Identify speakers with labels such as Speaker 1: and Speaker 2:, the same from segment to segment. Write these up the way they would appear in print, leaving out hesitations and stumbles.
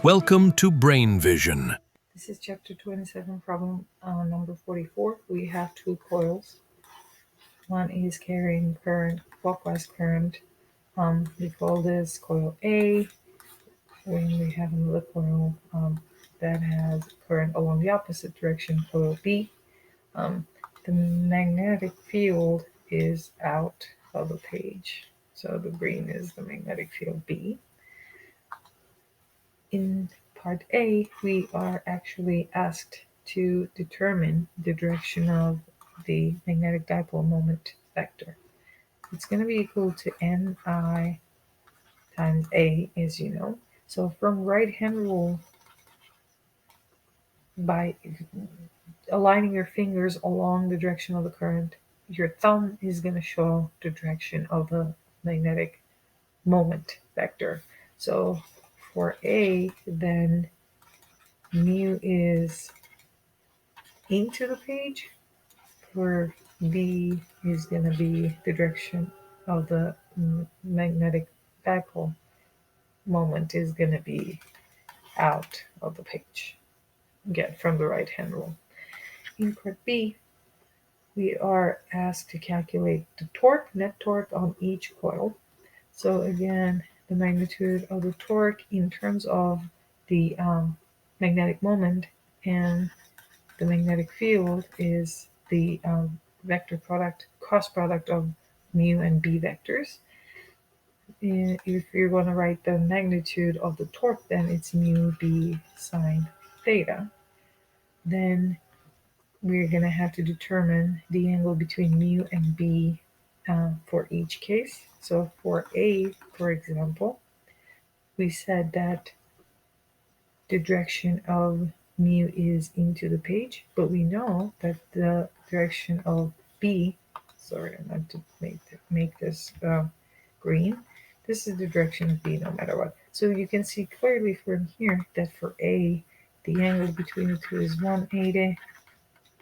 Speaker 1: Welcome to Brain Vision.
Speaker 2: This is chapter 27, problem number 44. We have two coils. One is carrying current, clockwise current. We call this coil A. When we have another coil that has current along the opposite direction, coil B. The magnetic field is out of the page. So the green is the magnetic field B. In part A, we are actually asked to determine the direction of the magnetic dipole moment vector. It's going to be equal to Ni times A, as you know. So from right-hand rule, by aligning your fingers along the direction of the current, your thumb is going to show the direction of the magnetic moment vector. So for A, then mu is into the page. For B is going to be the direction of the magnetic dipole moment is going to be out of the page. Again, from the right hand rule. In part B, we are asked to calculate the torque, net torque on each coil. So again, the magnitude of the torque in terms of the magnetic moment and the magnetic field is the vector product, cross product of mu and b vectors. If you're going to write the magnitude of the torque, then it's mu b sine theta. Then we're going to have to determine the angle between mu and b for each case. So for A, for example, we said that the direction of mu is into the page, but we know that the direction of B, sorry, I meant to make this green. This is the direction of B no matter what. So you can see clearly from here that for A, the angle between the two is 180,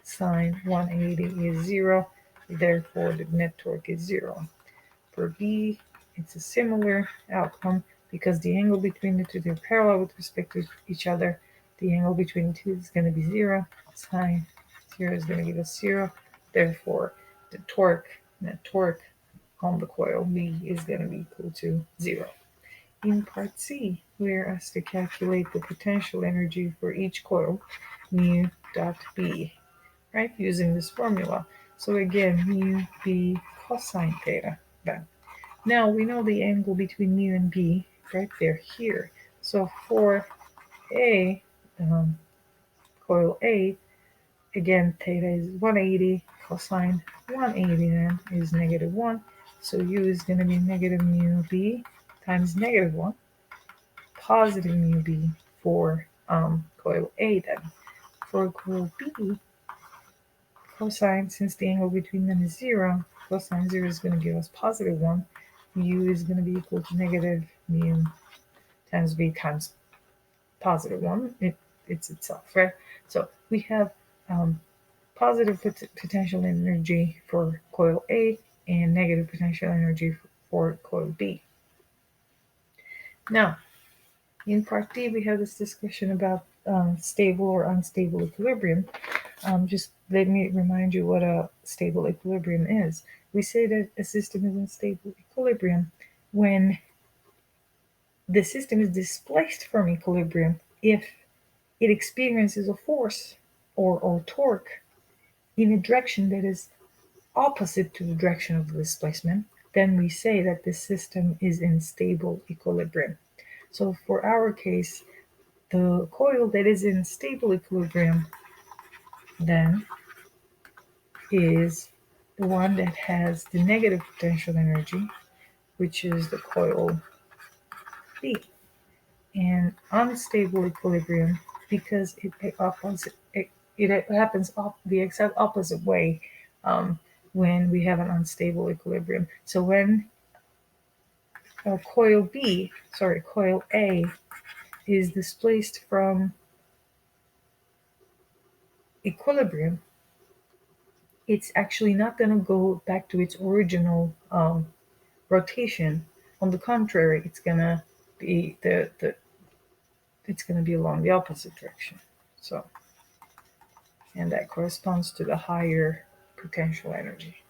Speaker 2: sine 180 is 0, therefore the net torque is 0. For B, it's a similar outcome because the angle between the two, they're parallel with respect to each other. The angle between the two is going to be 0. Sine 0 is going to give us 0. Therefore, the torque, net torque on the coil B is going to be equal to 0. In part C, we are asked to calculate the potential energy for each coil, mu dot B, right, using this formula. So again, mu B cosine theta. Then. Now we know the angle between mu and B, right? They're here. So for A, coil A, again, theta is 180, cosine 180 then is negative 1. So U is going to be negative mu B times negative 1, positive mu B for coil A then. For coil B, cosine, since the angle between them is 0, cosine 0 is going to give us positive 1. U is going to be equal to negative mu times B times positive 1. It's itself, right? So we have positive potential energy for coil A and negative potential energy for coil B. Now, in part D, we have this discussion about stable or unstable equilibrium. Just let me remind you what a stable equilibrium is. We say that a system is in stable equilibrium when the system is displaced from equilibrium if it experiences a force or torque in a direction that is opposite to the direction of the displacement, then we say that the system is in stable equilibrium. So for our case, the coil that is in stable equilibrium then is the one that has the negative potential energy, which is the coil B. And unstable equilibrium, because it happens the exact opposite way when we have an unstable equilibrium. So when coil A is displaced from equilibrium, it's actually not going to go back to its original rotation. On the contrary, it's going to be the it's going to be along the opposite direction. So, and that corresponds to the higher potential energy.